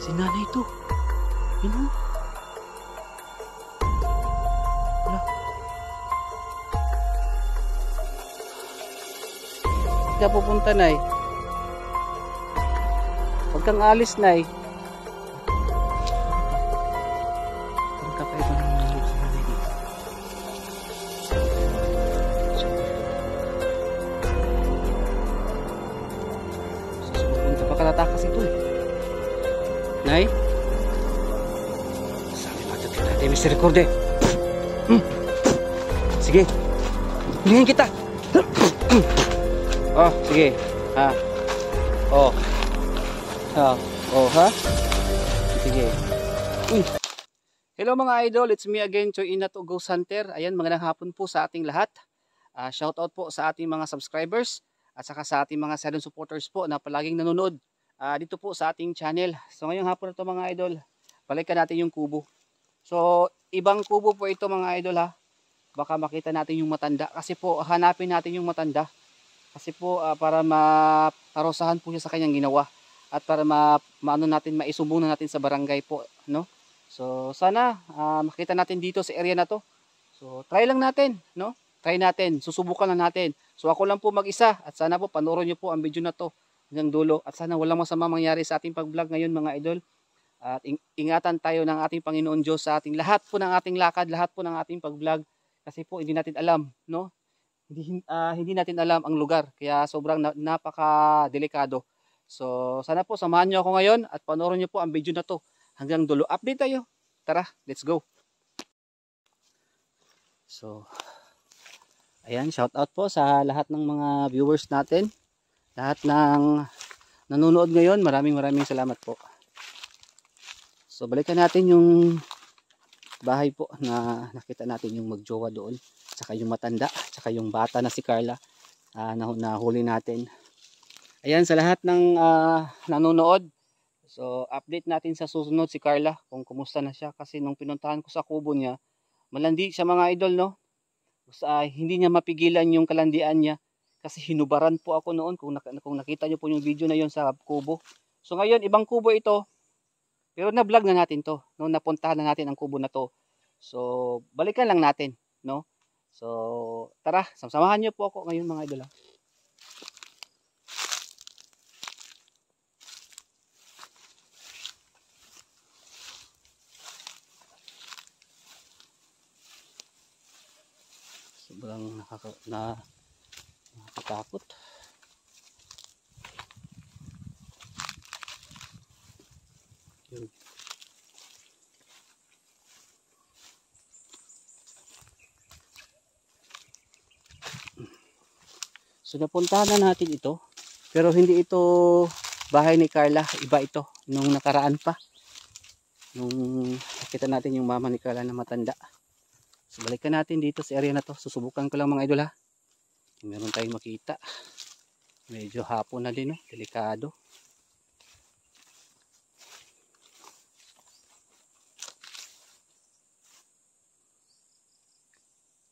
Si nanay to. Yun o. Wala. Saan ka pupunta, Nay? Huwag kang alis, Nay. Parang kakaiba ng nangyayari sa nanay dito. Pupunta pa katatakas ito eh. Nay? Sabi matapit natin, Mr. Recorde. Sige. Hulingin kita. Oh, sige. Ha. Oh. Ha. Oh, ha? Sige. Uy. Hello mga idol, it's me again, Choy Inat o Ghost Hunter. Ayan, magandang hapon po sa ating lahat. Shoutout po sa ating mga subscribers at saka sa ating mga silent supporters po na palaging nanonood dito po sa ating channel. So ngayong hapon na to mga idol, balikan natin yung kubo. So ibang kubo po ito mga idol ha. Baka makita natin yung matanda kasi po hanapin natin yung matanda. Kasi po para maparusahan po siya sa kanyang ginawa at para maano natin, maisumbong na natin sa barangay po, no? So sana makita natin dito sa area na to. So try lang natin, no? Try natin, susubukan lang natin. So ako lang po mag-isa at sana po panoorin niyo po ang video na to hanggang dulo at sana walang masama mangyari sa ating pag-vlog ngayon mga idol. At ingatan tayo ng ating Panginoon Diyos sa ating lahat po ng ating lakad, lahat po ng ating pag-vlog kasi po hindi natin alam, no? Hindi natin alam ang lugar kaya sobrang napaka-delikado. So sana po samahan niyo ako ngayon at panoorin niyo po ang video na to hanggang dulo. Update tayo. Tara, let's go. So ayan, shout out po sa lahat ng mga viewers natin. Lahat ng nanonood ngayon, maraming salamat po. So balikan natin yung bahay po na nakita natin yung magjowa doon. Tsaka yung matanda, tsaka yung bata na si Carla na huli natin. Ayan, sa lahat ng nanonood. So update natin sa susunod si Carla kung kumusta na siya. Kasi nung pinuntahan ko sa kubo niya, malandi siya mga idol, no? Hindi niya mapigilan yung kalandian niya. Kasi hinubaran po ako noon kung nakita niyo po yung video na yon sa kubo. So ngayon, ibang kubo ito. Pero na-vlog na natin to. No? Napuntahan na natin ang kubo na to. So balikan lang natin, no? So tara, samahan niyo po ako ngayon mga idol. Sobrang nakakatakot. Yun. So napuntahan na natin ito. Pero hindi ito bahay ni Carla. Iba ito. Nung nakaraan pa. Nung nakita natin yung mama ni Carla na matanda. So balikan natin dito sa area na to. Susubukan ko lang mga idol ha. Meron tayong makita. Medyo hapon na din, no? Delikado.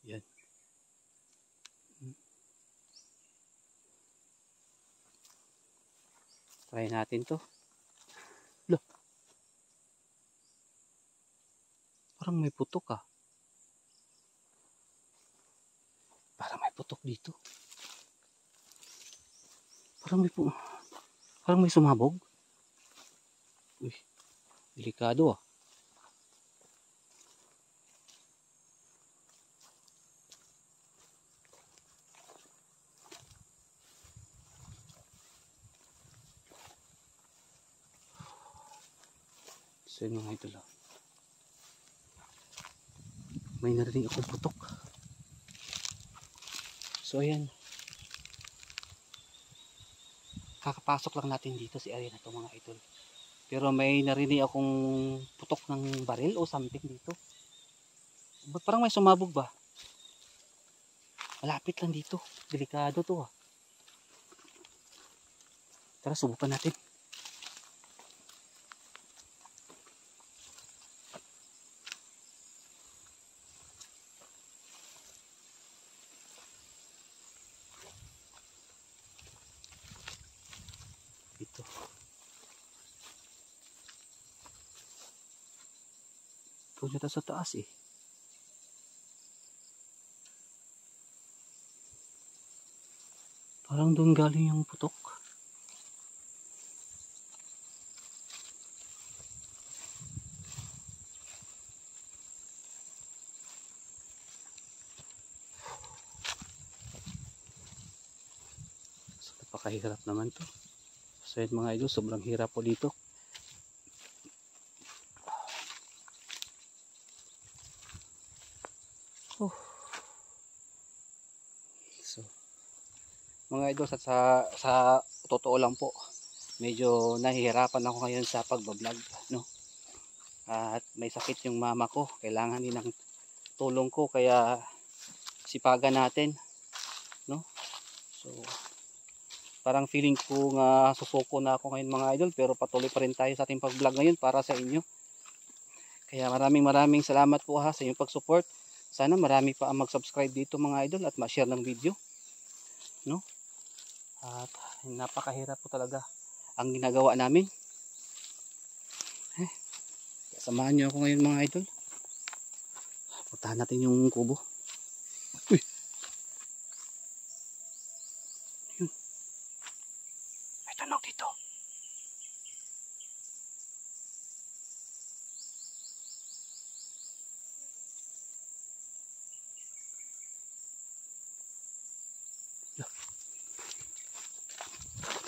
Yan. Try natin to. Loh. Parang may putok ah. Parang may putok dito. Parang may sumabog. Uy, delikado ah. So yun mga idol ah. May narinig akong putok. So ayan. Kakapasok lang natin dito sa area na to mga idol. Pero may narinig akong putok ng baril o something dito. Ba't parang may sumabog ba? Malapit lang dito. Delikado to ah. Tara, subukan natin. Ito. Doon yata sa taas eh. Parang doon galing yung putok. So, napakahirap naman to. So yun mga idol, sobrang hirap po dito. Oh. So, mga idol, sa totoo lang po, medyo nahihirapan ako ngayon sa pagbablog, no? At may sakit yung mama ko, kailangan din ng tulong ko, kaya sipagan natin, no? So, parang feeling ko nga susuko na ako ngayon mga idol, pero patuloy pa rin tayo sa ating pag-vlog ngayon para sa inyo. Kaya maraming salamat po ha sa inyong pag-support. Sana marami pa ang mag-subscribe dito mga idol at ma-share ng video, no? At napakahirap po talaga ang ginagawa namin. Samahan nyo ako ngayon mga idol. Puntahan natin yung kubo. Uy! Yun. May tunog dito.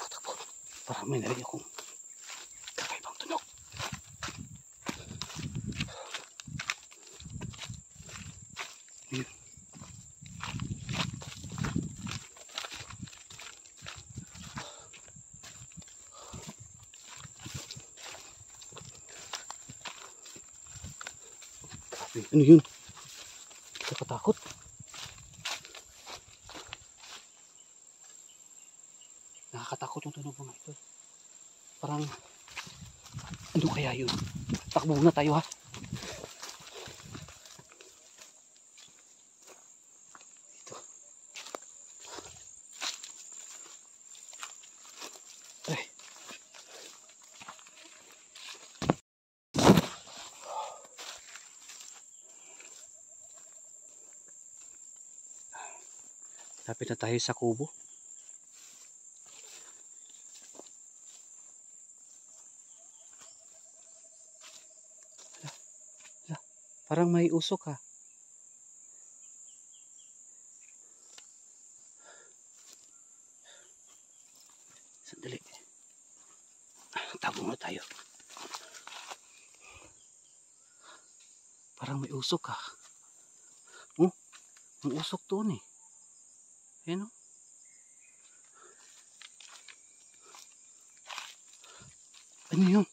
Takbo. Parang may narinig akong kakaibang tunog. Yun. Grabe, ano yun? Nakatakot. Nakakatakot yung tunog mga ito. Parang, ano kaya yun? Takbo na tayo ha. Ito. Ay. Lapit na tayo sa kubo. Parang may usok ha. Sandali. Tago na tayo. Parang may usok ha. Oh, may usok doon eh. Ayan o. Ano yun?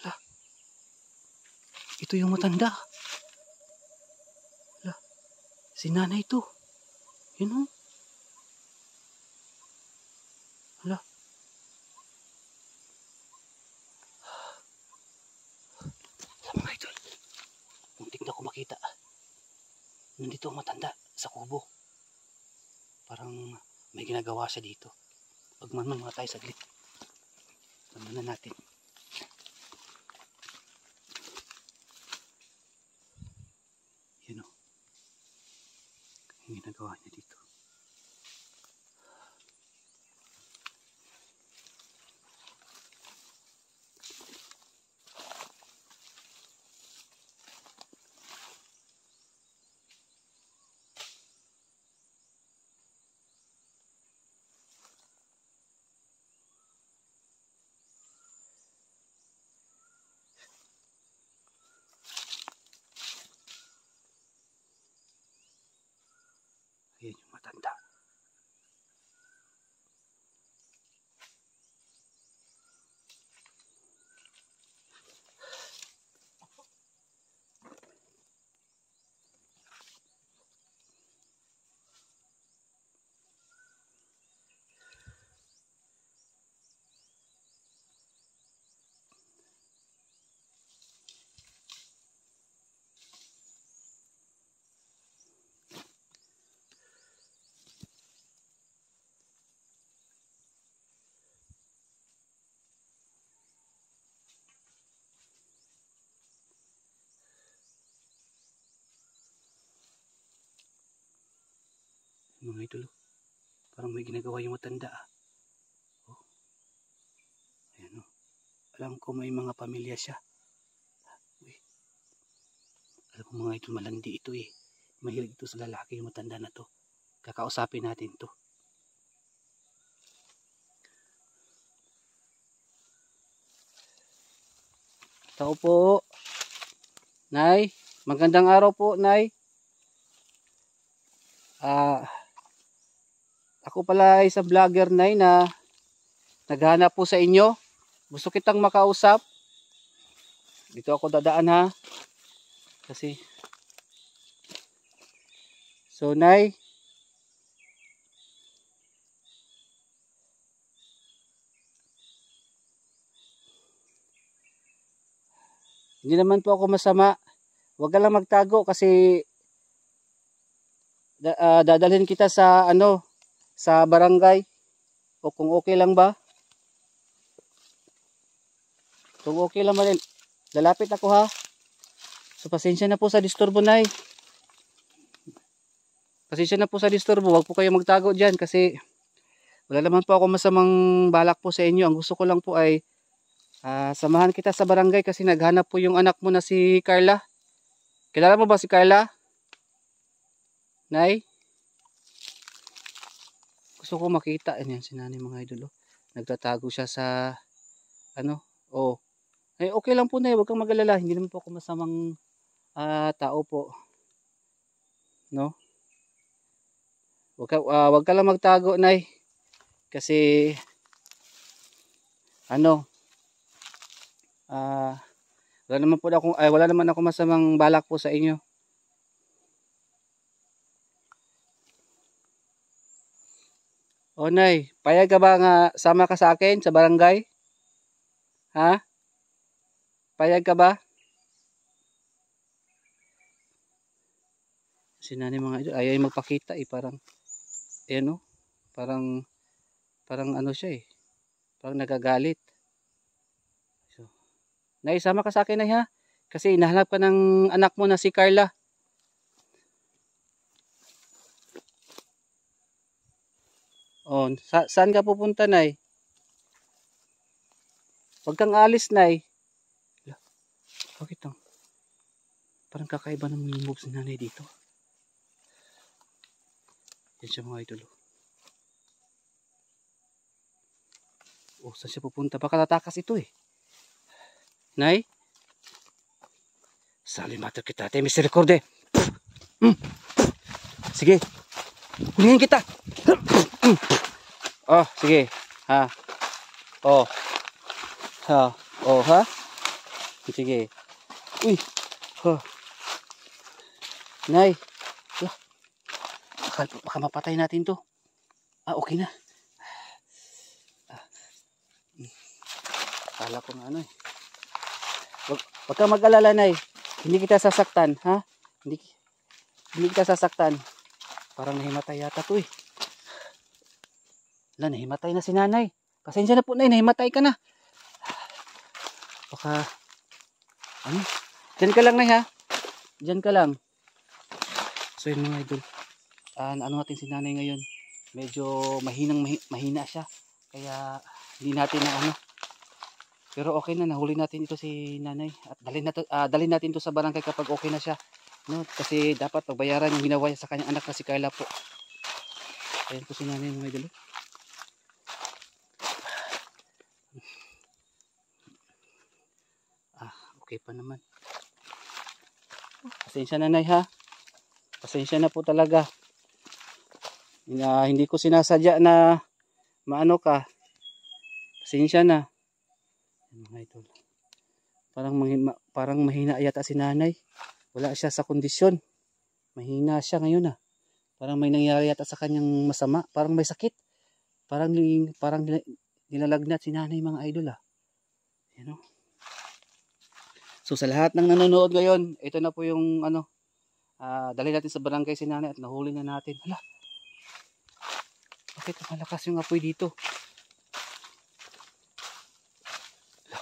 Hala. Ito yung matanda. Hala. Si nanay ito. Yun o. Hala. Sa mga idol. Muntik na ko makita. Nandito ang matanda sa kubo. Parang may ginagawa siya dito. Pagmanman mga tayo saglit. Pagmanan natin. Yun o. Yung ginagawa niya dito. Ayan yung Mga idol, parang may ginagawa yung matanda. Oh. Ayan, oh. Alam ko may mga pamilya siya. Uy. Alam ko mga idol, malandi ito eh. Mahilig ito sa lalaki yung matanda na to. Kakausapin natin to. Tao po. Nay, magandang araw po, Nay. Ako pala ay isang vlogger, Nay, na naghahanap po sa inyo. Gusto kitang makausap. Dito ako dadaan, ha. Kasi so, Nay, hindi naman po ako masama. Huwag ka lang magtago kasi dadalhin kita sa sa barangay. O kung okay lang ba? Kung okay lang ba, lalapit ako, ha. So pasensya na po sa disturbo, Nay. Pasensya na po sa disturbo. Huwag po kayo magtago dyan kasi wala naman po ako masamang balak po sa inyo. Ang gusto ko lang po ay samahan kita sa barangay kasi naghanap po yung anak mo na si Carla. Kilala mo ba si Carla? Nay? Gusto ko makita. Ayan si nanay, mga idol. Nagtatago siya sa oh. Ay, okay lang po, Nay. Huwag kang mag-alala. Hindi naman po ako masamang tao po. No? Huwag ka lang magtago, Nay. Kasi wala naman ako masamang balak po sa inyo. O, Nay, payag ka ba nga sama ka sa akin sa barangay? Ha? Payag ka ba? Si nanay, mga idol, ayaw magpakita eh. Parang parang ano siya eh. Parang nagagalit. So, Nay, sama ka sa akin, Nay, ha? Kasi hinahanap ka ng anak mo na si Carla. Oh, saan ka pupunta, Nay? Huwag kang alis, Nay. Bakit ang parang kakaiba naman yung moves ni nanay dito. Yan siya, mga idol. Oh, saan siya pupunta? Baka tatakas ito eh. Nay? Salimater kita, te misericorde. Sige. Hulingin kita. Oh, sige. Ha. Oh. Ha. Oh, ha? Sige. Uy. Ha. Nay. Baka mapatay natin to. Okay na. Kala ko na eh. Wag kang mag-alala, Nay. Hindi kita sasaktan, ha? Hindi kita sasaktan. Parang nahimatay yata to eh. Wala, nahimatay na si nanay. Pasensya na po, Nay. Nahimatay ka na. Baka diyan ka lang, Nay, ha? Diyan ka lang. So yun, mga idol. Natin si nanay ngayon. Medyo mahina siya. Kaya hindi natin pero okay na, nahuli natin ito si nanay. At dalhin natin ito sa barangay kapag okay na siya. No? Kasi dapat pagbayaran yung ginawa niya sa kanyang anak na si Carla po. Ayan po si nanay, mga idol. Okay pa naman. Pasensya na, Nay, ha? Pasensya na po talaga. Hindi ko sinasadya na maano ka. Pasensya na. Mga idol. Parang mahina yata si nanay. Wala siya sa kondisyon. Mahina siya ngayon ah. Parang may nangyari yata sa kanyang masama. Parang may sakit. Parang nilalagnat si nanay, mga idol ah. You know? So sa lahat ng nanonood ngayon, ito na po yung dali natin sa barangay si nanay at nahuli na natin. Hala. Bakit malakas yung apoy dito? Hala.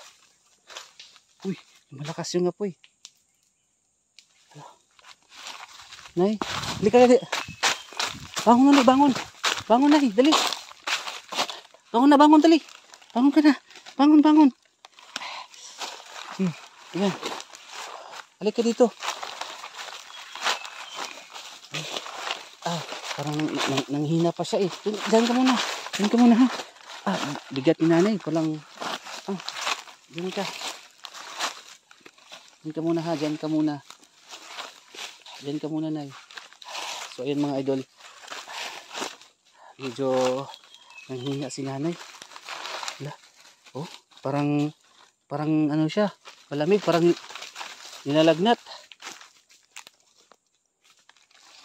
Uy, malakas yung apoy. Hala. Nay, halika na. Bangon na, bangon. Bangon na, dali. Bangon na, bangon, dali. Bangon ka na. Bangon, bangon. Ayan. Halik ka dito. Parang nanghina pa siya eh. Diyan ka muna. Diyan ka muna ha. Bigat ni nanay. Palang, diyan ka. Diyan ka muna ha. Diyan ka muna. Diyan ka muna, nay. So, ayan mga idol. Medyo nanghina si nanay. Oh, parang ano siya. Malamig. Parang nilalagnat.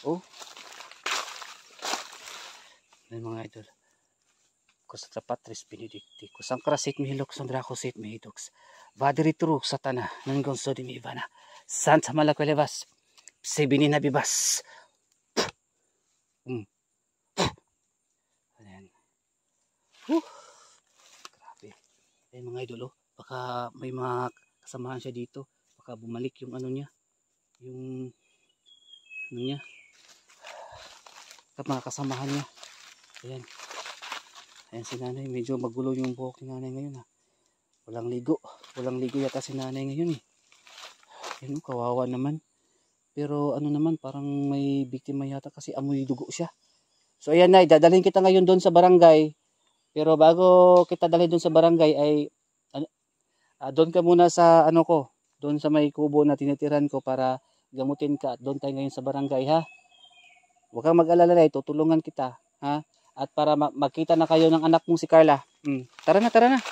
Oh. Ayan mga idol. Kusatra patris benedicti. Kusang krasit mihilok sandrakosit mihidoks. Vadirituruk satana. Nanggonso di mivana. Santa malakwelevas. Sebini na bibas. Ayan. Grabe. Ayan mga idol. Baka may mga kasamahan siya dito. Baka bumalik yung ano niya. Yung ano niya. Mga kasamahan niya. Ayan. Ayan si nanay. Medyo magulo yung buhok ni nanay ngayon ha. Walang ligo. Walang ligo yata si nanay ngayon eh. Ayan o, kawawa naman. Pero ano naman, parang may biktima yata kasi amoy dugo siya. So ayan nay, dadalhin kita ngayon doon sa barangay. Pero bago kita dalhin doon sa barangay ay doon ka muna sa ano ko. Doon sa may kubo na tinitiran ko para gamutin ka. At doon tayo ngayon sa barangay ha. Huwag kang mag-alala na, tutulungan kita ha. At para magkita na kayo ng anak mong si Carla. Tara na, tara na.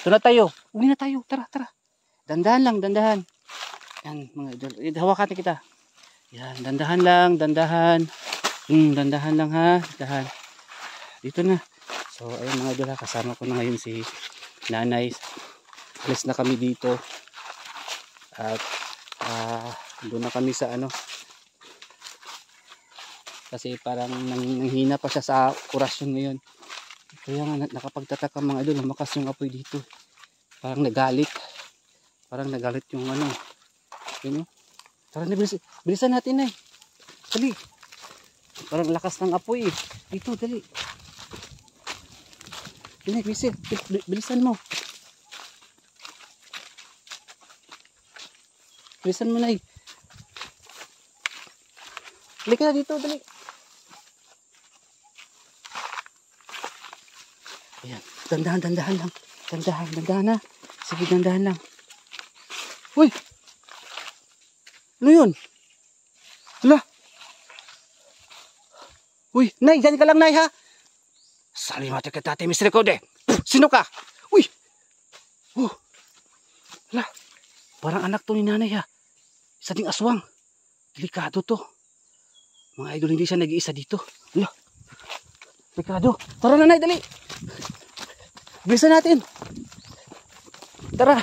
Doon na tayo. Uwi na tayo. Tara, tara. Dandahan lang, dandahan. Yan mga idol. Hawakan kita. Yan, dandahan lang, dandahan. Dandahan lang ha. Dandahan. Dito na. So, ayun mga idol ha. Kasama ko na ngayon si nanay. Alis na kami dito. At doon na kami sa ano. Kasi parang nanghina pa siya sa kurasyon ngayon. Kaya nga nakapagtataka mga idol. Lumakas yung apoy dito. Parang nagalit. Parang nagalit yung ano. Yun o. Tara na, bilisan natin eh. Dali. Parang lakas ng apoy eh. Dito, dali. Dali, bilisan mo. Bilisan mo na eh. Dali ka na dito, dali. Ayan, dandahan lang. Dandahan na. Sige, dandahan lang. Uy! Ano yun? Hala! Uy, nay, dyan ka lang, nay, ha? Salimate ka tate, Mr. Code. Sino ka? Uy! Hala! Parang anak to ni nanay, ha? Isa ding aswang. Delikado to. Mga idol, hindi siya nag-iisa dito. Hala! Delikado. Tara na, nay, dali! Bilisan natin. Tara!